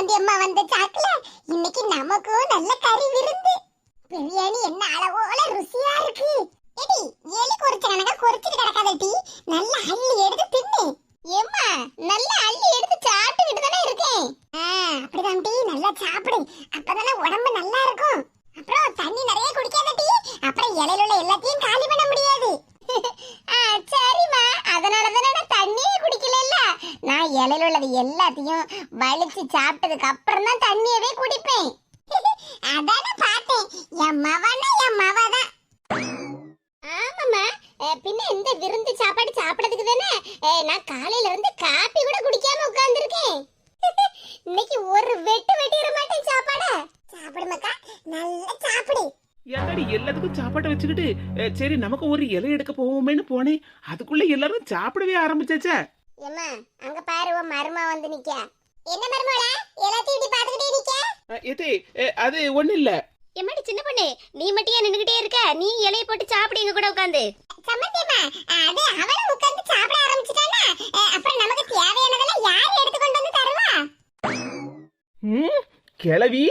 சம்மந்தி அம்மா வந்த சாக்குல இன்னைக்கு நமக்கும் நல்ல கறி விருந்து. பிரியாணி என்ன அளவோல ருசியா இருக்கு. ஏடி ஏலி குறிச்ச கணக்கா குறிச்சிட்டு கிடக்காதடி, நல்ல அள்ளி எடுத்து தின்னு. ஏம்மா நல்ல அள்ளி எடுத்து சாப்பிட்டுக்கிட்டு தானே இருக்கேன். அப்படிதான் டி, நல்லா சாப்பிடு, அப்பதானே உடம்பு நல்லா இருக்கும். அப்புறம் தண்ணி நிறைய குடிக்காதடி, அப்புறம் இலையில உள்ள எல்லாத்தையும் காலி பண்ண முடியாது. சரிம்மா, அதனாலதான் நான் தண்ணியே குடிக்கல. நான் இலையில உள்ளது எல்லாத்தையும் வலிச்சு சாப்பிட்டதுக்கு அப்புறம் தான் தண்ணியவே குடிப்பேன். அதானே பார்த்தேன், என் மவனா என் மவதான். ஆமாம்மா, பின்ன இந்த விருந்து சாப்பாடு சாப்பிடறதுக்கு தானே நான் காலையில இருந்து காப்பி கூட குடிக்காம உட்கார்ந்துருக்கேன். இன்னைக்கு ஒரு வெட்டு வெட்டிட மாட்டேன் சாப்பாட. சாப்பிடுமாக்கா, நல்லா சாப்பிடு. ஏதாடி எல்லாத்துக்கும் சாப்பாட்டை வச்சுக்கிட்டு சரி நமக்கு ஒரு இலை எடுக்க போவோமேன்னு போனேன், அதுக்குள்ள எல்லாரும் சாப்பிடவே ஆரம்பிச்சாச்சா. ஏம்மா அங்க பாரு, உன் மருமா வந்து நிக்க. என்ன மருமகளா எல்லாத்தையும் இப்படி பாத்துக்கிட்டே நிக்க? ஏதே அது ஒண்ணு இல்ல. எம்மாடி சின்ன பொண்ணு, நீ மட்டும் நின்னுகிட்டே இருக்க, நீ இலைய போட்டு சாப்பிடு எங்க கூட உட்காந்து. சம்மந்தியம்மா, அது அவளும் உட்கார்ந்து சாப்பிட ஆரம்பிச்சிட்டானா, அப்புறம் நமக்கு தேவையானதெல்லாம் யார் எடுத்து கொண்டு வந்து தருவா? கிளவி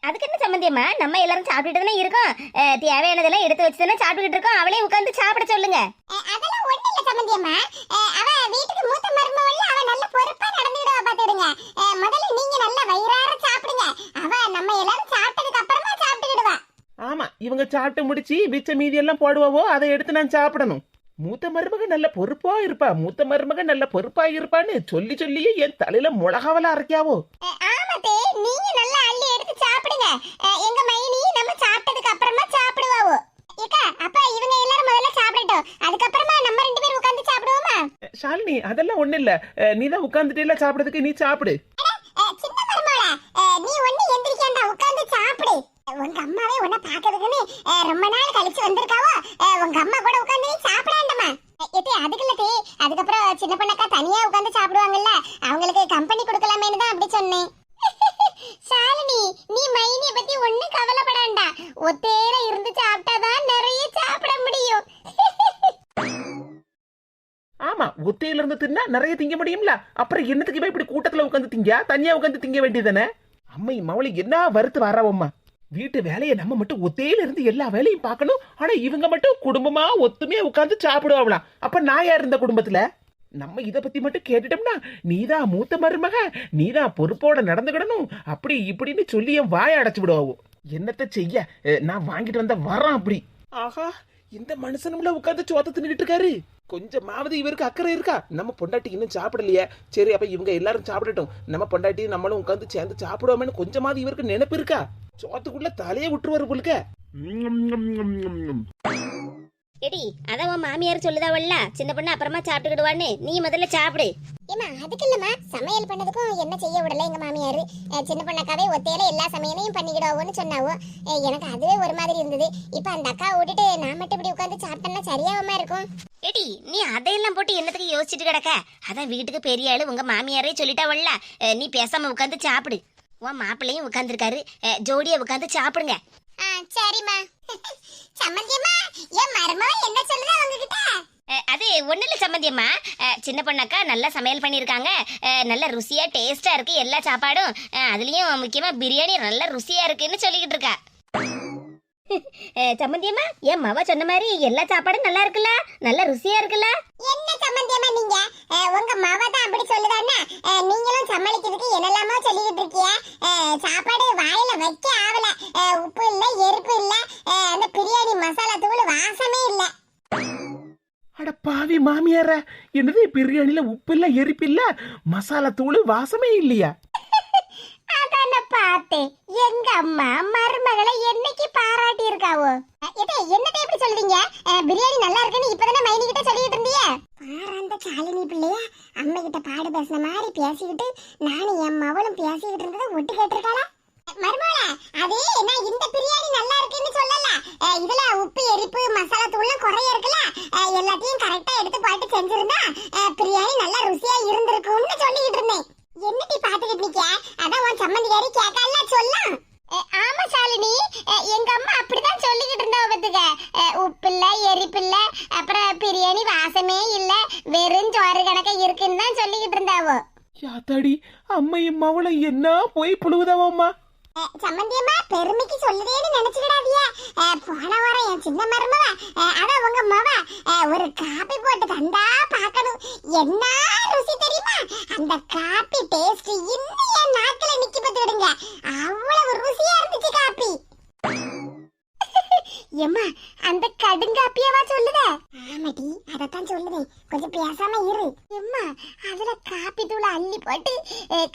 அதுக்கு என்ன சம்பந்தியம்மா, நம்ம எல்லாரும் சாப்பிட்டுட்டு தானே இருக்கோம், தேவையானதெல்லாம் எடுத்து வச்சு தானே சாப்பிட்டுக்கிட்டு இருக்கோம், அவளையும் உட்காந்து சாப்பிட சொல்லுங்க. அதெல்லாம் ஒண்ணு இல்ல சம்மந்தியம்மா, அவ வீட்டுக்கு மூத்த மருமவள்ல அவ நல்ல பொறுப்பா நடந்துடுவா பாத்துடுங்க. முதல்ல நீங்க நல்ல வயிறார சாப்பிடுங்க, அவ நம்ம எல்லாரும் சாப்பிட்டதுக்கு அப்புறமா சாப்பிட்டுடுவா. ஆமா, இவங்க சாப்பிட்டு முடிச்சு மிச்ச மீதி எல்லாம் போடுவாவோ, அதை எடுத்து நான் சாப்பிடணும். மூத்த மருமக நல்ல பொறுப்பா இருப்பா, மூத்த மருமக நல்ல பொறுப்பா இருப்பான்னு சொல்லி சொல்லியே என் தலையில முளகாவல அரைக்காவோ. ஆமாத்தே, நீங்க நல்லா அள்ளி எடுத்து சாப்பிடுங்க. எங்க மைனி நம்ம சாப்பிட்டதுக்கு அப்புறமா சாப்பிடுவாவோ. ஏக்கா, அப்ப இவங்க எல்லாரும் முதல்ல சாப்பிடட்டும், அதுக்கப்புறமா நம்ம ரெண்டு பேரும் உட்கார்ந்து சாப்பிடுவோமா? ஷாலினி அதெல்லாம் ஒண்ணு இல்ல, நீதான் உட்கார்ந்துட்டே சாப்பிடுறதுக்கு நீ சாப்பிடு. சின்ன மருமகளா, நீ ஒண்ணு எந்திரிக்காண்டா, உட்கார்ந்து சாப்பிடு. உங்க அம்மாவே உன்னை பாக்கிறதுக்குன்னு ரொம்ப நாள் கழிச்சு வந்திருக்காவோ, உங்க அம்மா கூட உட்கார்ந்து சாப்பிடாண்டமா. அதுக்குள்ளதே அதுக்கப்புறம் சின்ன பொண்ணக்கா தனியா உட்கார்ந்து சாப்பிடுவாங்கல்ல, அவங்களுக்கு கம்பெனி கொடுக்கலாமேன்னு தான் அப்படி சொன்னேன். ஷாலினி, நீ மைனிய பத்தி ஒண்ணும் கவலைப்படாண்டா, ஒத்தேர இருந்து சாப்பிட்டாதான் நிறைய சாப்பிட முடியும். ஆமா, ஒத்தையில இருந்து தின்னா நிறைய திங்க முடியும்ல, அப்புறம் என்னத்துக்கு இப்படி கூட்டத்துல உட்காந்து திங்க, தனியா உட்காந்து திங்க வேண்டியதானே. அம்மை மவளை என்ன வருத்து வராவம்மா, வீட்டு வேலையை நம்ம மட்டும் ஒத்தையில இருந்து எல்லா வேலையும் பார்க்கணும், ஆனா இவங்க மட்டும் குடும்பமா ஒத்துமையா உட்காந்து சாப்பிடுவாங்களாம். அப்ப நான் யார் இந்த குடும்பத்துல? நம்ம இத பத்தி மட்டும் கேட்டுட்டோம்னா, நீதான் மூத்த மருமக, நீதான் பொறுப்போட நடந்துக்கிடணும், அப்படி இப்படின்னு சொல்லி என் வாய அடைச்சு விடுவாவோ. என்னத்த செய்ய, நான் வாங்கிட்டு வந்த வரான் அப்படி. ஆஹா, இந்த மனுஷனும்ல உட்காந்து சோத்த தின்னுட்டு இருக்காரு. கொஞ்சமாவது இவருக்கு அக்கறை இருக்கா? நம்ம பொண்டாட்டி இன்னும் சாப்பிடலையே, சரி அப்ப இவங்க எல்லாரும் சாப்பிடட்டும், நம்ம பொண்டாட்டி நம்மளும் உட்காந்து சேர்ந்து சாப்பிடுவோம்னு கொஞ்சமாவது இவருக்கு நினைப்பு இருக்கா? சோத்துக்குள்ள தலையே விட்டுருவாரு போலுக்க. எடி அதான் உன் மாமியார் சொல்லுதாவல்ல, சின்ன பொண்ணு அப்புறமா சாப்பிட்டுக்கிடுவான்னு, நீ முதல்ல சாப்பிடு. ஏமா அதுக்கு இல்லம்மா, சமையல் பண்ணதுக்கும் என்ன செய்ய விடல எங்க மாமியாரு. சின்ன பொண்ணக்காவே ஒத்தையில எல்லா சமையலையும் பண்ணிக்கிடுவோன்னு சொன்னாவோ. எனக்கு அதுவே ஒரு மாதிரி இருந்தது. இப்ப அந்த அக்கா விட்டுட்டு நான் மட்டும் இப்படி உட்காந்து சாப்பிட்டேன்னா சரியாவமா இருக்கும். எடி நீ அதையெல்லாம் போட்டு என்னத்துக்கு யோசிச்சுட்டு கிடக்க? அதான் வீட்டுக்கு பெரிய ஆளு உங்க மாமியாரே சொல்லிட்டாவல்ல, நீ பேசாம உட்காந்து சாப்பிடு. உன் மாப்பிள்ளையும் உட்காந்துருக்காரு, ஜோடியா உட்காந்து சாப்பிடுங்க. சரிம்மா. சம்மந்தியம்மா, என் மருமவ என்ன சொல்லுதா உங்ககிட்ட? அது ஒண்ணு இல்ல சம்மந்தியம்மா, சின்ன பொண்ணக்கா நல்லா சமையல் பண்ணியிருக்காங்க, நல்ல ருசியா டேஸ்டா இருக்கு எல்லா சாப்பாடும், அதுலயும் முக்கியமா பிரியாணி நல்ல ருசியா இருக்குன்னு சொல்லிக்கிட்டு இருக்கா. சம்மந்தியம்மா, என் மவ சொன்ன மாதிரி எல்லா சாப்பாடும் நல்லா இருக்குல்ல, நல்ல ருசியா இருக்குல்ல. என்ன சம்மந்தியம்மா நீங்க, உங்க மவ தான் அப்படி சொல்லுதான்னா நீங்களும் சமாளிக்கிறதுக்கு என்னெல்லாமோ சொல்லிக்கிட்டு இருக்கீங்க. சாப்பாடு வாயில வைக்க ஆவல, உப்பு இல்ல எரிப்பு இல்ல, அந்த பிரியாணி மசாலா தூள் வாசமே இல்ல. அட பாவி மாமியார, என்னது பிரியாணில உப்பு இல்ல எரிப்பு இல்ல மசாலா தூள் வாசமே இல்லையா? அதான பார்த்தேன், எங்க அம்மா மருமகளை என்னைக்கு பாராட்டி இருக்காவோ. என்னத்தை எப்படி சொல்றீங்க? பிரியாணி நல்லா இருக்குன்னு இப்பதானே மைனி கிட்ட சொல்லிட்டு இருந்தீங்க. பாராந்த சாலினி பிள்ளையா அம்மா கிட்ட பாடு பேசின மாதிரி பேசிக்கிட்டு நானும் என் மவளும் பேசிக்கிட்டு இருந்ததை ஒட்டு கேட்டிருக்காளா? மருமகளா, அதே நான் இந்த பிரியாணி நல்லா இருக்குன்னு சொல்லல, இதுல உப்பு எரிப்பு மசாலா தூள்லாம் குறைய இருக்குல்ல, எல்லாத்தையும் கரெக்டா எடுத்து போட்டு செஞ்சிருந்தா பிரியாணி நல்லா ருசியா இருந்திருக்கும்னு சொல்லிக்கிட்டு இருந்தேன். என்னடி பாத்துக்கிட்டு நிக்க? அதான் உன் சம்மந்தியாரி கேட்கல சொல்லலாம். ஆமா சாலினி, எங்க அம்மா அப்படிதான் சொல்லிக்கிட்டு இருந்தா பத்துக்க, உப்பு இல்ல எரிப்பு இல்ல, அப்புறம் பிரியாணி வாசமே இல்ல, வெறும் சோறு கணக்க இருக்குன்னு தான் சொல்லிக்கிட்டு இருந்தாவோ. யாத்தாடி அம்மையும் மவளும் என்ன போய் புழுவுதாவம்மா. சம்பந்தியம்மா பெருமைக்கு சொல்லுதேன்னு நினைச்சுக்கிடாதியா. போன வாரம் என் சின்ன மருமவ அதான் உங்க மவ ஒரு காபி போட்டு தந்தா பார்க்கணும். என்ன ருசி தெரியுமா? அந்த காபி டேஸ்ட் இன்னும் என் நாக்குல நிக்கி பார்த்துடுங்க. அவ்வளவு ருசியா இருந்துச்சு காபி. ஏம்மா அந்த கடுங்காப்பியவா சொல்லுத? ஆமாடி அதத்தான் சொல்லுதேன். கொஞ்சம் பேசாம இரு. ஏம்மா அதுல காப்பி தூளை அள்ளி போட்டு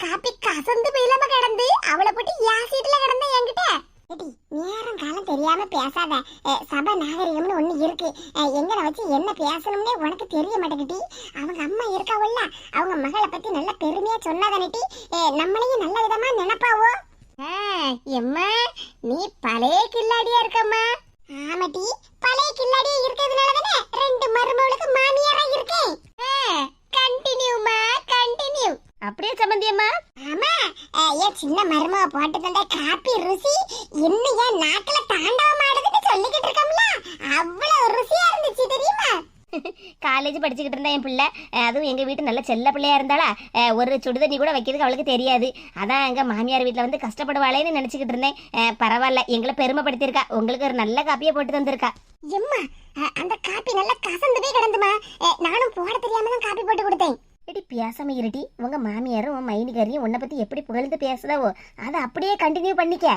காப்பி கசந்து போயிலாம கிடந்து அவளை போட்டு யாசிட்டுல கிடந்த என்கிட்ட. ஏடி நேரம் காலம் தெரியாம பேசாத. சபை நாகரிகம்னு ஒண்ணு இருக்கு. எங்கட வச்சு என்ன பேசணும்னே உனக்கு தெரிய மாட்டேங்கிட்டி. அவங்க அம்மா இருக்காவல்ல அவங்க மகளை பத்தி நல்ல பெருமையா சொன்னாதானேட்டி நம்மளையும் நல்ல விதமா நினைப்பாவோ. எம்மா நீ பழைய கில்லாடியா இருக்கம்மா. ஆமாட்டி பழைய கில்லாடியா இருக்கிறதுனாலதானே ரெண்டு மருமகளுக்கு மாமியாரா இருக்கேன். கண்டினியூமா கண்டினியூ. அப்படியே சம்பந்தியம்மா. ஆமா ஏன் சின்ன மருமக போட்டு தந்த காப்பி ருசி இன்னும் என் நாக்குல தாண்டவம் ஆடுதுன்னு சொல்லிக்கிட்டு இருக்கோம்ல அவ்வளவு ருசியா இருந்துச்சு தெரியுமா? காலேஜ் படிச்சுக்கிட்டு இருந்தா என் பிள்ளை, அதுவும் எங்கள் வீட்டு நல்ல செல்ல பிள்ளையா இருந்தாளா, ஒரு சுடுதண்ணி கூட வைக்கிறதுக்கு அவளுக்கு தெரியாது. அதான் எங்கள் மாமியார் வீட்டில் வந்து கஷ்டப்படுவாளேன்னு நினச்சிக்கிட்டு இருந்தேன். பரவாயில்ல, எங்களை பெருமைப்படுத்தியிருக்கா. உங்களுக்கு ஒரு நல்ல காப்பியை போட்டு தந்திருக்கா. எம்மா அந்த காப்பி நல்லா கசந்து போய் கிடந்துமா. நானும் போட தெரியாம தான் காப்பி போட்டு கொடுத்தேன். எடி பேசாம இருட்டி. உங்க மாமியாரும் உன் மைனிகாரியும் உன்னை பத்தி எப்படி புகழ்ந்து பேசுதாவோ அதை அப்படியே கண்டினியூ பண்ணிக்க.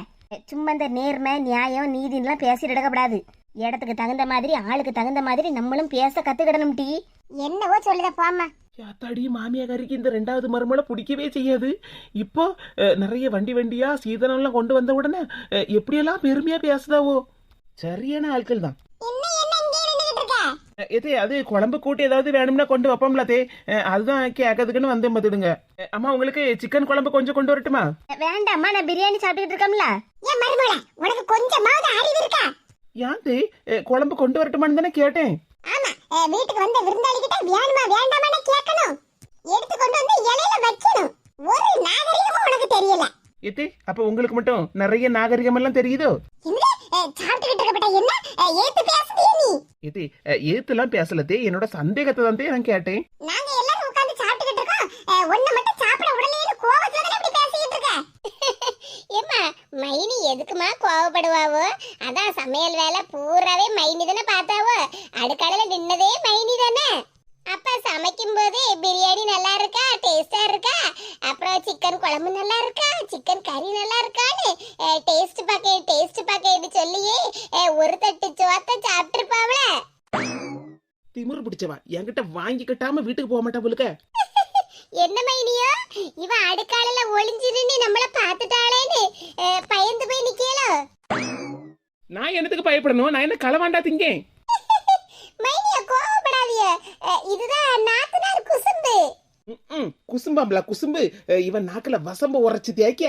சும்மா இந்த நேர்மை நியாயம் நீதின்லாம் பேசிட்டு எடுக்கப்படாது. இடத்துக்கு தகுந்த மாதிரி ஆளுக்கு தகுந்த மாதிரி நம்மளும் பேச கத்துக்கிடணும். டீ என்னவோ சொல்லுத போம்மா. யாத்தாடி மாமியாக்காரிக்கு இந்த ரெண்டாவது மருமகளை பிடிக்கவே செய்யாது. இப்போ நிறைய வண்டியா சீதனம்லாம் கொண்டு வந்த உடனே எப்படியெல்லாம் பெருமையா பேசுதாவோ. சரியான ஆட்கள் தான். எதே அது குழம்பு கூட்டி ஏதாவது வேணும்னா கொண்டு வைப்போம்ல தே. அதுதான் கேட்கறதுக்குன்னு வந்து பார்த்துடுங்க. அம்மா உங்களுக்கு சிக்கன் குழம்பு கொஞ்சம் கொண்டு வரட்டுமா? வேண்டாம்மா, நான் பிரியாணி சாப்பிட்டுட்டு இருக்கோம்ல. ஏன் மருமகளே உனக்கு கொஞ்சமாவது அறிவு இருக்கா? ஏன் தே குழம்பு கொண்டு வரட்டுமான்னு தானே கேட்டேன். ஆமா வீட்டுக்கு வந்த விருந்தாளி கிட்ட வேணுமா வேண்டாமான்னு கேட்கணும். எடுத்து கொண்டு வந்து இலையில வைக்கணும். ஒரு நாகரிகமும் உனக்கு தெரியல. எதே அப்ப உங்களுக்கு மட்டும் நிறைய நாகரிகம் எல்லாம் தெரியுதோ? சாப்பிட்டுக்கிட்டு இருக்கப்பட்ட என்ன ஏத்து பேசுறிய நீ? எதே ஏத்துலாம் பேசலதே, என்னோட சந்தேகத்தை தான் நான் கேட்டேன். நாங்க எல்லாரும் உட்கார்ந்து சாப்பிட்டுக்கிட்டு இருக்கோம். ஒண்ணு மட்டும் சாப்பிட உடனே கோவத்துல தான இப்படி பேசிட்டு இருக்க? ஏம்மா மைனி எதுக்குமா கோவப்படுவாவோ? அதான் சமையல் வேலை பூராவே மைனி தானே பார்த்தாவோ. அடுக்கடையில நின்னதே மைனி தானே. அப்ப சமைக்கும் போது பிரியாணி நல்லா இருக்கா, டேஸ்டா இருக்கா, அப்புறம் சிக்கன் குழம்பு நல்லா இருக்கா, சிக்கன் கறி நல்லா இருக்கான்னு டேஸ்ட் பாக்கேன்னு சொல்லியே ஒரு தட்டு சோத்த சாப்பிட்டுருப்பாவல. திமிரு பிடிச்சவா என்கிட்ட வாங்கிக்கிட்டாம வீட்டுக்கு போக மாட்டா போலுக்க. என்ன மைனியோ இவ அடுக்காலையில ஒளிஞ்சிருந்து நம்மள பாத்துட்டாளேன்னு பயந்து போய் நிக்கலோ. நான் என்னத்துக்கு பயப்படணும்? நான் என்ன களவாண்டா திங்கேன்? மைனியா கோவப்படாதீய. இதுதான் நாத்தனார் குசும்பு. குசும்பாம்ல குசும்பு. இவன் நாக்குல வசம்பு உரைச்சு தேய்க்க.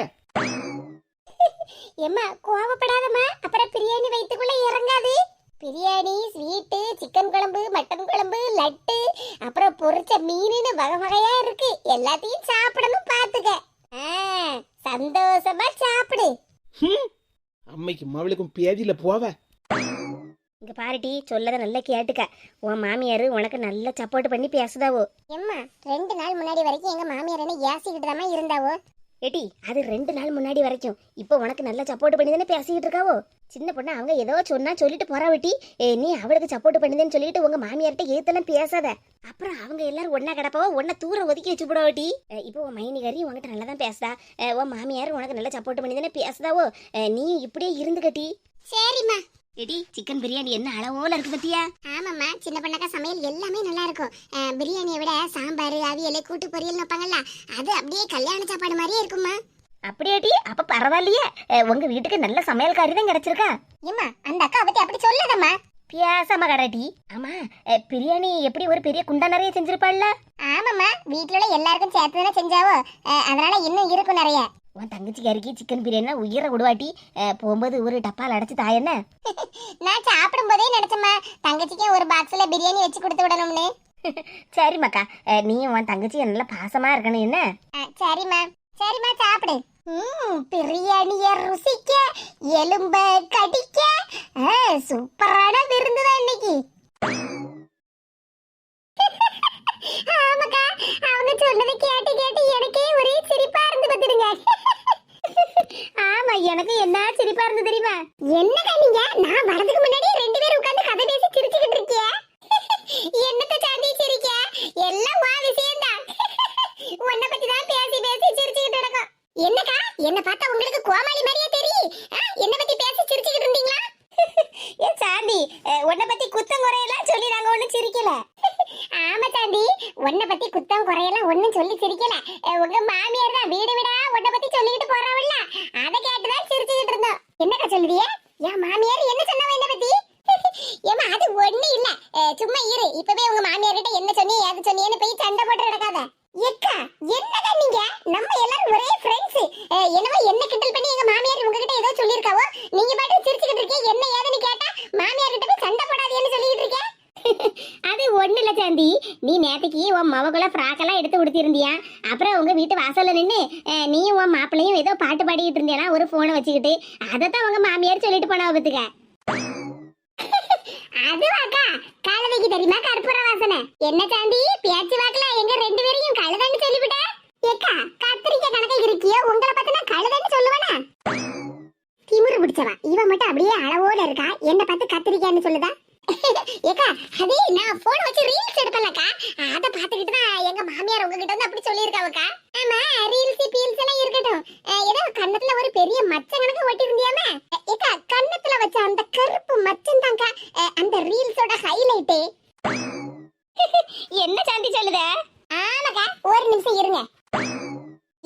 ஏம்மா கோவப்படாதம்மா, அப்புறம் பிரியாணி வயித்துக்குள்ள இறங்காது. பிரியாணி ஸ்வீட்டு சிக்கன் குழம்பு மட்டன் குழம்பு லட்டு அப்புறம் பொரிச்ச மீனுன்னு வகை வகையா இருக்கு. எல்லாத்தையும் சாப்பிடணும் பாத்துக்க. சந்தோஷமா சாப்பிடு. அம்மைக்கு மவளுக்கும் பேதியில போவ. இங்க பாருட்டி, சொல்லதை நல்லா கேட்டுக்க. உன் மாமியார் உனக்கு நல்ல சப்போர்ட் பண்ணி பேசுதாவோ. எம்மா 2 நாள் முன்னாடி வரைக்கும் எங்க மாமியார் என்ன ஏசிக்கிட்டு தான் இருந்தாவோ. ஏட்டி அது 2 நாள் முன்னாடி வரைக்கும். இப்போ உனக்கு நல்ல சப்போர்ட் பண்ணி தானே பேசிக்கிட்டு இருக்காவோ. சின்ன பொண்ணு அவங்க ஏதோ சொன்னா சொல்லிட்டு போறா வெட்டி. நீ அவளுக்கு சப்போர்ட் பண்ணுதுன்னு சொல்லிட்டு உங்க மாமியார்கிட்ட ஏத்தெல்லாம் பேசாத. அப்புறம் அவங்க எல்லாரும் ஒன்னா கிடப்பாவோ, ஒன்னா தூர ஒதுக்கி வச்சு போட வெட்டி. இப்போ உன் மைனிகாரி உங்ககிட்ட நல்லா தான் பேசுதா. உன் மாமியார் உனக்கு நல்ல சப்போர்ட் பண்ணி தானே பேசுதாவோ. நீ இப்படியே இருந்து கட்டி. சரிம்மா. ஏடி சிக்கன் பிரியாணி என்ன அளவோல இருக்கு பத்தியா? ஆமாம்மா சின்ன பண்ணக்கா சமையல் எல்லாமே நல்லா இருக்கும். பிரியாணியை விட சாம்பார் அவியல் கூட்டு பொரியல் வைப்பாங்கல்ல அது அப்படியே கல்யாண சாப்பாடு மாதிரியே இருக்குமா. அப்படியாட்டி? அப்ப பரவாயில்லையே, உங்க வீட்டுக்கு நல்ல சமையல்காரி தான் கிடைச்சிருக்கா. ஏம்மா அந்த அக்கா பத்தி அப்படி சொல்லாதம்மா. பியாசமா கடாட்டி. ஆமா பிரியாணி எப்படி ஒரு பெரிய குண்டா நிறைய செஞ்சிருப்பாள்ல? ஆமாம்மா வீட்டுல உள்ள எல்லாருக்கும் சேர்த்து தானே செஞ்சாவோ, அதனால இன்னும் இருக்கும் நிறைய. உன் தங்கச்சிக்காரிக்கு சிக்கன் பிரியாணினா உயிரை விடுவாட்டி. போகும்போது ஒரு டப்பால் அடைச்சு தாயஎன்ன. நான் சாப்பிடும் போதே நினைச்சம்மா தங்கச்சிக்கே ஒரு பாக்ஸ்ல பிரியாணி வச்சு கொடுத்து விடணும்னு. சரிம்மாக்கா, நீயும் உன் தங்கச்சி நல்லா பாசமா இருக்கணும் என்ன? சரிம்மா சரிம்மா சாப்பிடு. பிரியாணிய ருசிக்க எலும்ப கடிக்க சூப்பரான விருந்து தான் இன்னைக்கு. ஆமாக்கா அவங்க சொன்னதை கேட்டு கேட்டு எனக்கு எனக்கு என்ன சிரிப்பா இருந்து தெரியுமா? என்னக்கா நீங்க நான் வரதுக்கு முன்னாடி ரெண்டு பேரும் உட்கார்ந்து கதை பேசி சிரிச்சுக்கிட்டு இருக்கிய. என்னத்த சாந்தி சிரிக்க? எல்லாம் வா விஷயம்தான். உன்னை பத்தி தான் பேசி பேசி சிரிச்சுக்கிட்டு இருக்கோம். என்னக்கா என்ன பார்த்தா உங்களுக்கு கோமாளி மாதிரியே தெரியும். என்ன பத்தி பேசி சிரிச்சுக்கிட்டு இருந்தீங்களா? ஏ சாந்தி, உன்னை பத்தி குத்தம் குறையெல்லாம் சொல்லி நாங்க ஒண்ணும் சிரிக்கல. ஆமா சாந்தி, உன்னை பத்தி குத்தம் குறையெல்லாம் ஒண்ணும் சொல்லி சிரிக்கல. உங்க மாமியார் தான் வீடு வீடா உன்னை பத்தி சொல்லிக்கிட்டு போறாவல்ல, அதை கேட்டுதான் சிரிச்சுக்கிட்டு இருந்தோம். என்னக்கா சொல்லுதிய? என் மாமியார் என்ன சொன்னாவ என்ன பத்தி? ஏமா அது ஒண்ணு இல்ல, சும்மா இரு. இப்பவே உங்க மாமியார் கிட்ட என்ன சொன்னீ ஏது சொன்னீன்னு போய் சண்டை போட்டு நடக்காத. ஏக்கா என்னக்கா நீங்க? நம்ம எல்லாரும் ஒரே ஃப்ரெண்ட்ஸ். என்னவோ என்ன கிண்டல் பண்ணி எங்க மாமியார் உங்ககிட்ட ஏதோ சொல்லிருக்காவோ, நீங்க பாட்டு சிரிச்சுக்கிட்டு இருக்கீங்க. என்ன ஏதுன்னு கேட்டா மாமியார் கிட்ட போய் சண்டை போடாதேன்னு சொல்லிட்டு இருக்கேன். அது ஒண்ணு இல்ல சாந்தி, நீ நேத்துக்கு உன் மவக்குள்ள ஃப்ராக் எல்லாம் எடுத்து உடுத்திருந்தியா. அப்புறம் உங்க வீட்டு வாசல்ல நின்னு நீயும் உன் மாப்பிள்ளையும் ஏதோ பாட்டு பாடிட்டு இருந்தியா ஒரு போனை வச்சுக்கிட்டு. அதைத்தான் உங்க மாமியார் சொல்லிட்டு போனா பத்துக்க. அதுவாக்கா கழுதைக்கு தெரியுமா கற்பூர வாசனை? என்ன சாந்தி பேச்சு வாக்குல எங்க ரெண்டு பேரையும் கழுதைன்னு சொல்லிவிட்ட? ஏக்கா கத்திரிக்காய் கணக்கா இருக்கியோ, உங்களை பார்த்தா கழுதைன்னு சொல்லுவேனா? திமிரு பிடிச்சவா இவ மட்டும் அப்படியே அளவோட இருக்கா, என்ன பார்த்து கத்திரிக்காய்னு சொல்லுதா? ஏக்கா அது நான் போன் வச்சு ரீல்ஸ் எடுப்பலக்கா, அத பாத்துக்கிட்டு தான் எங்க மாமியார் உங்ககிட்ட வந்து அப்படி சொல்லியிருக்காவக்கா. ஆமா ரீல்ஸ் பீல்ஸ் எல்லாம் இருக்கட்டும், ஏதோ கண்ணத்துல ஒரு பெரிய மச்ச கணக்கு ஒட்டி இருந்தியாமே. ஏக்கா கண்ணத்துல வச்ச அந்த கருப்பு மச்சம் தான்க்கா அந்த ரீல்ஸோட ஹைலைட். என்ன சாந்தி சொல்லுத? ஆமாக்கா ஒரு நிமிஷம் இருங்க.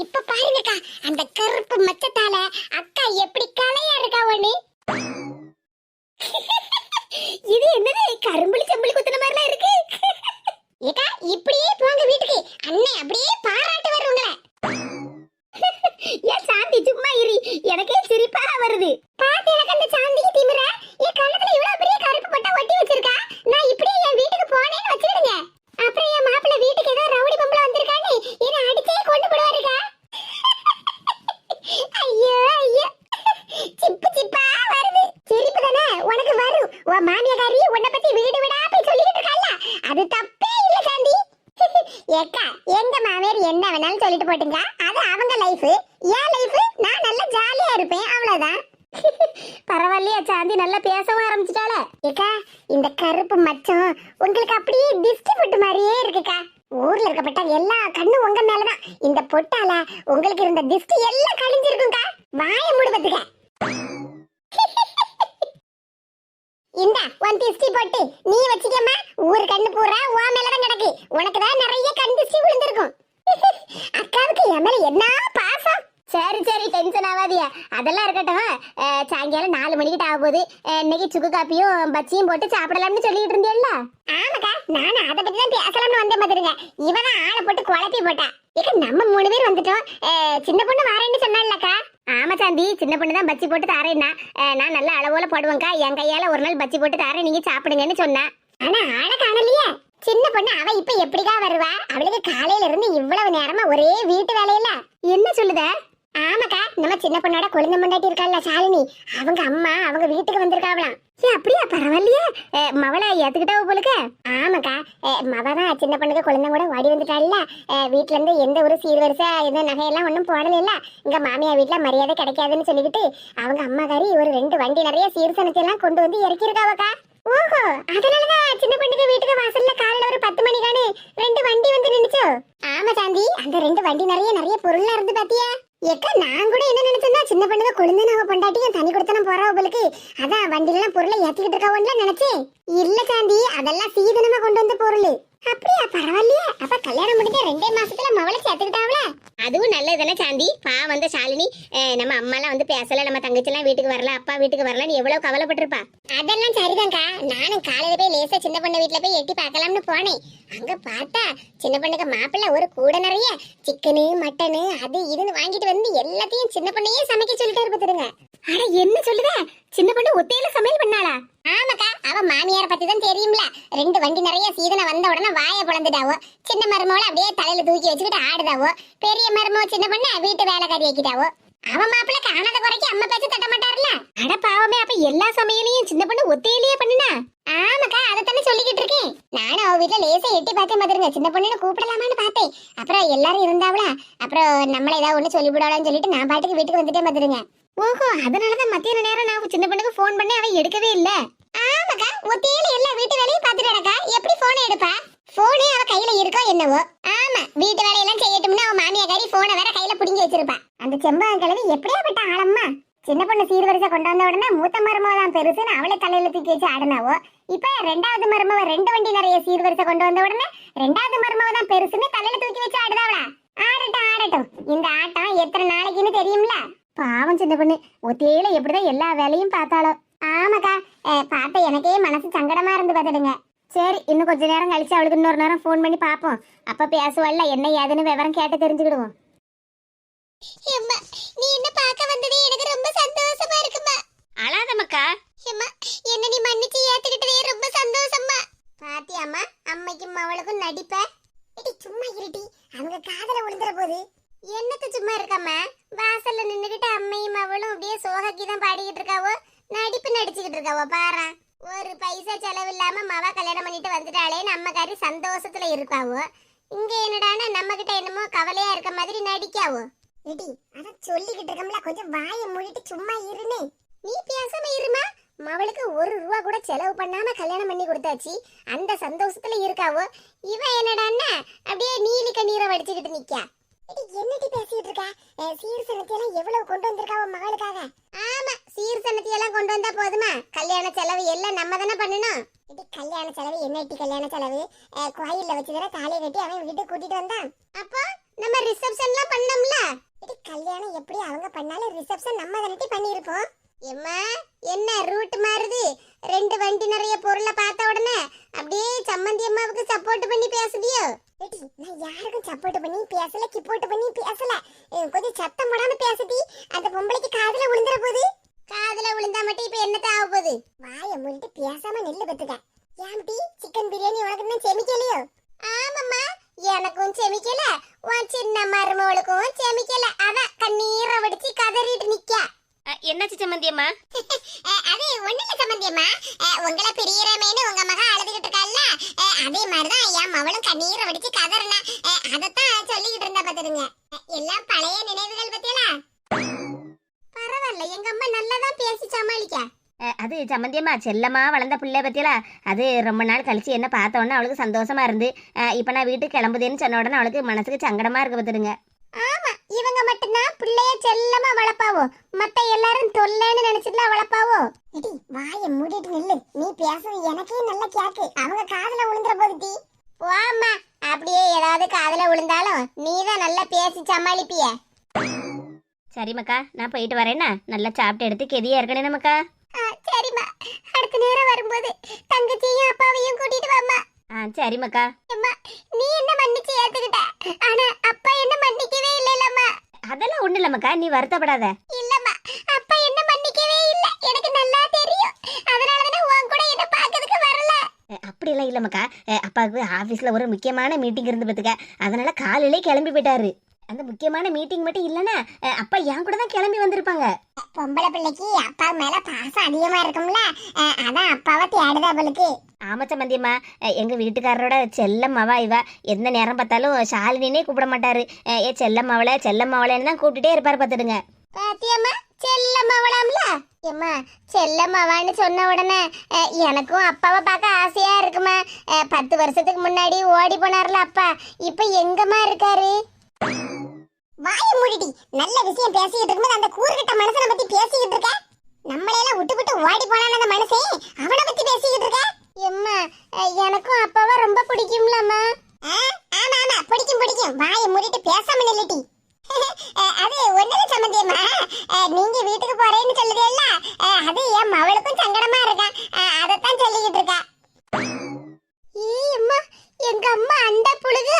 இப்ப பாருங்கக்கா அந்த கருப்பு மச்சத்தால அக்கா எப்படி கலையா இருக்கா ஒண்ணு. இது என்னது கரும்புளி செம்புளி குத்துன மாதிரிலாம் இருக்கு. ஏக்கா இப்படியே போங்க வீட்டுக்கு, அண்ணே அப்படியே பாராட்டு வருவங்கள. ஏன் சாந்தி சும்மா இரு, எனக்கே சிரிப்பா வருது. பாத்து எனக்கு அந்த சாந்திக்கு திமிர. என் கண்ணத்துல இவ்வளவு பெரிய கருப்பு பட்டா ஒட்டி வச்சிருக்கா. நான் இப்படியே என் வீட்டுக்கு போனேன்னு வச்சிடுங்க. அப்புறம் என் மாப்பிள்ளை வீட்டுக்கு ஏதோ ரவுடி பொம்பளை வந்திருக்கான்னு என்ன அடிச்சே கொண்டு போடுவாருக்கா. ஐயோ ஐயோ சிப்பு சிப்பா வருது. சிரிப்பு தானே உனக்கு வரும். உன் மாமியாரி உன்னை பத்தி வீடு விடா போய் சொல்லிக்கிட்டு இருக்கல்ல, அது தப்பே இல்ல சாந்தி. ஏக்கா எங்க மாமியார் என்ன வேணாலும் சொல்லிட்டு போட்டுங்க, அது அவங்க லைஃப். என் லைஃப் நான் நல்லா ஜாலியா இருப்பேன், அவ்வளவுதான். பரவாயில்லையா சாந்தி, நல்லா பேசவும் ஆரம்பிச்சிட்டால. ஏக்கா இந்த கருப்பு மச்சம் உங்களுக்கு அப்படியே திஷ்டி பொட்டு மாதிரியே இருக்குக்கா. ஊர்ல இருக்கப்பட்ட எல்லா கண்ணும் உங்க மேலதான். இந்த பொட்டால உங்களுக்கு இருந்த திஷ்டி எல்லாம் கழிஞ்சிருக்கும்க்கா. வாய மூடுபத்துக்க. இந்த ஒன் திஷ்டி போட்டு நீ வச்சுக்கம்மா. ஊர் கண்ணு பூரா உன் மேலதான் கிடக்கு. உனக்குதான் நிறைய கண் திஷ்டி விழுந்திருக்கும். அக்காவுக்கு என் மேல என்ன பாசம். சரி சரி டென்ஷன் ஆகாதியா, அதெல்லாம் இருக்கட்டும். சாயங்காலம் 4 மணிக்கிட்ட ஆக போகுது. இன்னைக்கு சுக்கு காப்பியும் பச்சியும் போட்டு சாப்பிடலாம்னு சொல்லிட்டு இருந்தியல்ல? ஆமாக்கா நானும் அதை பத்தி தான் பேசலாம்னு வந்தேன் பாத்துருங்க. இவதான் ஆளை போட்டு குழப்பி போட்டா. ஏக்கா நம்ம 3 பேர் வந்துட்டோம். சின்ன பொண்ணு வரேன்னு சொன்னாலக்கா. ஆமா சாந்தி, சின்ன பொண்ணு தான் பச்சி போட்டு தாரேன்னா. நான் நல்ல அளவோல போடுவேங்க்கா, என் கையால ஒரு நாள் பச்சி போட்டு தாரேன், நீங்க சாப்பிடுங்கன்னு சொன்னேன். ஆனா ஆளை காணலையே. சின்ன பொண்ணு அவ இப்ப எப்படிக்கா வருவா? அவளுக்கு காலையில இருந்து இவ்வளவு நேரமா ஒரே வீட்டு வேலையில. என்ன சொல்லுத? ஆமாக்கா நம்ம சின்ன பொண்ணோட குழந்தை முண்டாட்டி இருக்காள்ல சாலினி, அவங்க அம்மா அவங்க வீட்டுக்கு வந்திருக்காவலாம். அப்படியா? பரவாயில்லையா, மவளை ஏத்துக்கிட்டாவ போலுக்க. ஆமாக்கா மவதான் சின்ன பொண்ணுக்கு குழந்தை கூட ஓடி வந்துட்டாள்ல. வீட்டுல இருந்து எந்த ஒரு சீர்வரிசை எந்த நகையெல்லாம் ஒன்றும் போடல. இங்க மாமியார் வீட்டுல மரியாதை கிடைக்காதுன்னு சொல்லிக்கிட்டு அவங்க அம்மாக்காரி ஒரு 2 வண்டி நிறைய சீர்சனத்தை எல்லாம் கொண்டு வந்து இறக்கிருக்காவக்கா. ஓஹோ அதனாலதான் சின்ன பொண்ணுக்கு வீட்டுக்கு வாசல்ல காலையில ஒரு 10 மணிக்கானு 2 வண்டி வந்து நின்னுச்சோ? ஆமா சாந்தி அந்த 2 வண்டி நிறைய பொருள்லாம் இருந்து பாத்தியா? ஏக்கா நான் கூட என்ன நினைச்சேன்னா சின்ன பொண்ணுக்கு கொழுந்து நாங்க பொண்டாட்டியும் தனி கொடுத்தன போறா உங்களுக்கு, அதான் வண்டில எல்லாம் பொருளை ஏத்திக்கிட்டு இருக்காவோன்னு நினைச்சேன். இல்ல சாந்தி அதெல்லாம் சீதனமா கொண்டு வந்த பொருள். அப்படியா? பரவாயில்லையா. அப்ப கல்யாணம் முடிஞ்ச 2 மாசத்துல மவளை சேர்த்துக்கிட்டாவல. அதுவும் நல்லதுதானே சாந்தி. வந்த சாலினி நம்ம அம்மாலாம் வந்து பேசல, நம்ம தங்கச்சிலாம் வீட்டுக்கு வரல, அப்பா வீட்டுக்கு வரலன்னு எவ்வளவு கவலைப்பட்டிருப்பா. அதெல்லாம் சரிதான்க்கா. நானும் காலையில போய் லேசா சின்ன பொண்ணு வீட்டுல போய் எட்டி பார்க்கலாம்னு போனேன். அங்க பார்த்தா சின்ன பொண்ணுக்கு மாப்பிள்ள ஒரு கூட நிறைய சிக்கனு மட்டனு அது இதுன்னு வாங்கிட்டு வந்து எல்லாத்தையும் சின்ன பொண்ணையே சமைக்க சொல்லிட்டு இருப்பதுங்க. அட என்ன சொல்லுத? சின்ன பொண்ணு ஒத்தையில சமையல் பண்ணாளா? ஆமாக்கா அவ மாமியார பத்தி தான் தெரியும்ல. 2 வண்டி நிறைய சீதனை வந்த உடனே வாயை பொளந்துட்டாவோ. சின்ன மருமகளை அப்படியே தலையில தூக்கி வச்சுக்கிட்டு ஆடுதாவோ. பெரிய மருமக சின்ன பொண்ணு வீட்டு வேலைக்காரி ஆக்கிட்டாவோ. அவ மாப்பிள்ள காணாத குறைக்கு அம்மா பேச்சு தட்ட மாட்டாருல. அட பாவமே, அப்ப எல்லா சமையலையும் சின்ன பொண்ணு ஒத்தையிலேயே பண்ணினா? ஆமாக்கா அதைத்தானே சொல்லிக்கிட்டு இருக்கேன். நானும் அவ வீட்டுல லேசா எட்டி பார்த்தேன் மாதிரிங்க. சின்ன பொண்ணுன்னு கூப்பிடலாமான்னு பார்த்தேன். அப்புறம் எல்லாரும் இருந்தாவளா, அப்புறம் நம்மள ஏதாவது ஒண்ணு சொல்லிவிடாளான்னு சொல்லிட்டு நான் பாட்டுக்கு வீட்டுக்கு வந்துட்டே மாதிரிங்க. ஓஹோ, அதனாலதான் மத்தியான நேரம் நான் சின்ன பொண்ணுக்கு ஃபோன் பண்ணி அவ எடுக்கவே இல்ல. ஆமாக்கா, ஒத்தையில எல்லா வீட்டு வேலையும் பார்த்துட்டு நடக்கா, எப்படி போனை எடுப்பா? போனே அவ கையில இருக்கோ என்னவோ. ஆமா, வீட்டு வேலையெல்லாம் செய்யட்டும்னு அவ மாமியாரி போனை வேற கையில புடிங்கி வச்சிருப்பா. அந்த செம்பகம் கிழவி எப்படியாப்பட்ட ஆளம்மா. சின்ன பொண்ணு சீர்வரிசை கொண்டு வந்த உடனே மூத்த மருமவ தான் பெருசுன்னு அவளை தலையில தூக்கி வச்சு ஆடினாவோ. இப்ப ரெண்டாவது மருமவ 2 வண்டி நிறைய சீர்வரிசை கொண்டு வந்த உடனே ரெண்டாவது மருமவ தான் பெருசுன்னு தலையில தூக்கி வச்சு ஆடுதாவளா? ஆடட்டும் ஆடட்டும், இந்த ஆட்டம் எத்தனை நாளைக்குன்னு தெரியும்ல. பாவம் சின்ன பொண்ணு ஒத்தையில எப்படிதான் எல்லா வேலையும் பார்த்தாளோ. ஆமாக்கா, பார்த்த எனக்கே மனசு சங்கடமா இருந்து பார்த்துடுங்க. சரி, இன்னும் கொஞ்ச நேரம் கழிச்சு அவளுக்கு இன்னொரு நேரம் ஃபோன் பண்ணி பாப்போம். அப்ப பேசுவாள்ல, என்ன ஏதுன்னு விவரம் கேட்டு தெரிஞ்சுக்கிடுவோம். அம்மா, நீ என்ன பார்க்க வந்ததே எனக்கு ரொம்ப சந்தோஷமா இருக்குமா. அழாத மக்கா. அம்மா, என்ன நீ மன்னிச்சு ஏத்துக்கிட்டதே ரொம்ப சந்தோஷமா. பாத்தியாம்மா, அம்மைக்கும் அவளுக்கும் நடிப்ப. இடி சும்மா இருடி, அவங்க காதல விழுந்துற போது. என்னத்து சும்மா இருக்கம்மா? வாசல்ல நின்னுகிட்டு அம்மையும் அவளும் அப்படியே சோகக்கி தான் பாடிக்கிட்டு இருக்காவோ, நடிப்பு நடிச்சுக்கிட்டு இருக்காவோ பாரா. ஒரு பைசா செலவு இல்லாம மவ கல்யாணம் பண்ணிட்டு வந்துட்டாலே நம்ம காரி சந்தோஷத்துல இருக்காவோ. இங்க என்னடானா நம்ம கிட்ட என்னமோ கவலையா இருக்க மாதிரி நடிக்காவோ. இடி, அத சொல்லிக்கிட்டு இருக்கம்ல, கொஞ்சம் வாயை மூடிட்டு சும்மா இருன்னு. நீ பேசாம இருமா. மவளுக்கு 1 ரூபா கூட செலவு பண்ணாம கல்யாணம் பண்ணி கொடுத்தாச்சு, அந்த சந்தோஷத்துல இருக்காவோ. இவன் என்னடான்னா அப்படியே நீலி கண்ணீரை வடிச்சுக்கிட்டு நிக்கா. என்னடி பேசிட்டு இருக்கா? சீர்சனத்தையெல்லாம் எவ்வளவு கொண்டு வந்திருக்காவோ மகளுக்காக. ஆமா, சீர்சனத்தையெல்லாம் கொண்டு வந்தா போதுமா? கல்யாண செலவு எல்லாம் நம்ம தானே பண்ணணும். இது கல்யாண செலவு என்னடி? கல்யாண செலவு கோயில்ல வச்சுதானே தாலி கட்டி அவன் வீட்டுக்கு கூட்டிட்டு வந்தான். அப்போ நம்ம ரிசப்ஷன்லாம் பண்ணோம்ல. இது கல்யாணம் எப்படி அவங்க பண்ணாலும் ரிசப்ஷன் நம்ம தானே பண்ணியிருப்போம். எம்மா, என்ன ரூட் மாறுது? 2 வண்டி நிறைய பொருளை பார்த்த உடனே அப்படியே சம்மந்தி அம்மாவுக்கு சப்போர்ட் பண்ணி பேசுதியோ? நான் யாருக்கும் சப்போர்ட் பண்ணி பேசல, கிப்போர்ட் பண்ணி பேசல. கொஞ்சம் சத்தம் போடாம பேசுதி, அந்த பொம்பளைக்கு காதுல விழுந்துற போது. காதுல விழுந்தா மட்டும் இப்ப என்னத்த ஆக போகுது? வாயை மூடிட்டு பேசாம நெல்லு பத்துக்க. ஏன்டி சிக்கன் பிரியாணி உனக்கு இன்னும் செமிக்கலையோ? ஆமாம்மா, எனக்கும் செமிக்கல, உன் சின்ன மருமகளுக்கும் செமிக்கல. அதான் கண்ணீரை வடிச்சு கதறிட்டு நிக்க. என்னாச்சு சம்மந்தியம்மா? அது ஒண்ணுல சம்பந்தியம்மா, உங்களை பிரியறமேனு உங்க மகா அழுதுகிட்டு இருக்கால, அதே மாதிரிதான் என் மவளும் கண்ணீரை வடிச்சு கதறினா. அதத்தான் சொல்லிக்கிட்டு இருந்தா பாத்துடுங்க. எல்லாம் பழைய நினைவுகள் பத்தியலா. பரவாயில்ல, எங்க அம்மா நல்லாதான் பேசி சமாளிக்க. அது சம்மந்தியம்மா, செல்லம்மா வளர்ந்த பிள்ளை பத்தியலா. அது ரொம்ப நாள் கழிச்சு என்ன பார்த்த உடனே அவளுக்கு சந்தோஷமா இருந்து இப்ப நான் வீட்டுக்கு கிளம்புதேன்னு சொன்ன உடனே அவளுக்கு மனசுக்கு சங்கடமா இருக்கு பார்த்துடுங்க. ஆமா, இவங்க மட்டும்தான் பிள்ளைய செல்லமா வளர்ப்பாவோ, மத்த எல்லாரும் தொல்லைன்னு நினைச்சிட்டுல வளர்ப்பாவோ. இடி, வாயை மூடிட்டு நில்லு. நீ பேசுறது எனக்கே நல்லா கேக்கு. அவங்க காதுல விழுந்துற போது. வாமா, அப்படியே ஏதாவது காதுல விழுந்தாலும் நீதான் நல்லா பேசி சமாளிப்பிய. சரி மக்கா, நான் போயிட்டு வரேன்னா நல்லா சாப்பிட்டு எடுத்து கெதியா இருக்கணும் நமக்கா. சரிம்மா, அடுத்த நேரம் வரும்போது தங்கச்சியும் அப்பாவையும் கூட்டிட்டு வாமா. சரி மக்கா. அம்மா, நீ என்ன மன்னிச்சு ஏத்துக்கிட்ட, ஆனா அப்பா என்ன மன்னிக்கவே இல்லைலம்மா. அதெல்லாம் ஒண்ணு இல்லம்மாக்கா, நீ வருத்தப்படாத. இல்லம்மா, அப்பா என்ன மன்னிக்கவே இல்ல, எனக்கு நல்லா தெரியும். அதனாலதானே உன் கூட என்ன பார்க்கிறதுக்கு வரல. அப்படியெல்லாம் இல்லம்மாக்கா, அப்பாவுக்கு ஆபீஸ்ல ஒரு முக்கியமான மீட்டிங் இருந்து பார்த்துக்க, அதனால காலையிலே கிளம்பி போயிட்டாரு. அந்த முக்கியமான மீட்டிங் மட்டும் இல்லைன்னா அப்பா என் கூட தான் கிளம்பி வந்திருப்பாங்க. பொம்பளை பிள்ளைக்கு அப்பா மேல பாசம் அதிகமா இருக்கும்ல, அதான் அப்பாவை தேடுதா அவளுக்கு. ஆமா சம்பந்தியம்மா, எங்க வீட்டுக்காரரோட செல்லம்மாவா இவ. எந்த நேரம் பார்த்தாலும் ஷாலினினே கூப்பிட மாட்டாரு, செல்லம்மாவளை செல்லம்மாவளைன்னு தான் கூப்பிட்டுட்டே இருப்பாரு பார்த்துடுங்க. பாத்தியம்மா, செல்லம்மாவளாம்ல. ஏம்மா, செல்லம்மாவான்னு சொன்ன உடனே எனக்கும் அப்பாவை பார்க்க ஆசையா இருக்குமா. 10 வருஷத்துக்கு முன்னாடி ஓடி போனார்ல அப்பா, இப்ப எங்கம்மா இருக்காரு? வாயை மூடிடி. நல்ல விஷயம் பேசிக்கிட்டு இருக்கும்போது அந்த கூறுகிட்ட மனுஷனை பத்தி பேசிக்கிட்டு இருக்க. நம்மளையெல்லாம் விட்டு விட்டு ஓடி போனான அந்த மனுஷன், அவனை பத்தி பேசிக்கிட்டு இருக்க. எம்மா, எனக்கும் அப்பாவை ரொம்ப பிடிக்கும்லம்மா. ஆமா ஆமா, பிடிக்கும் பிடிக்கும். வாயை மூடிட்டு பேசாம நில்லுடி. அது ஒண்ணுல சம்பந்தியம்மா, நீங்க வீட்டுக்கு போறேன்னு சொல்லுதேல்ல, அது என் மவளுக்கும் சங்கடமா இருக்கா, அதத்தான் சொல்லிக்கிட்டு இருக்கா. ஏய் அம்மா, எங்க அம்மா அண்ட புழுகு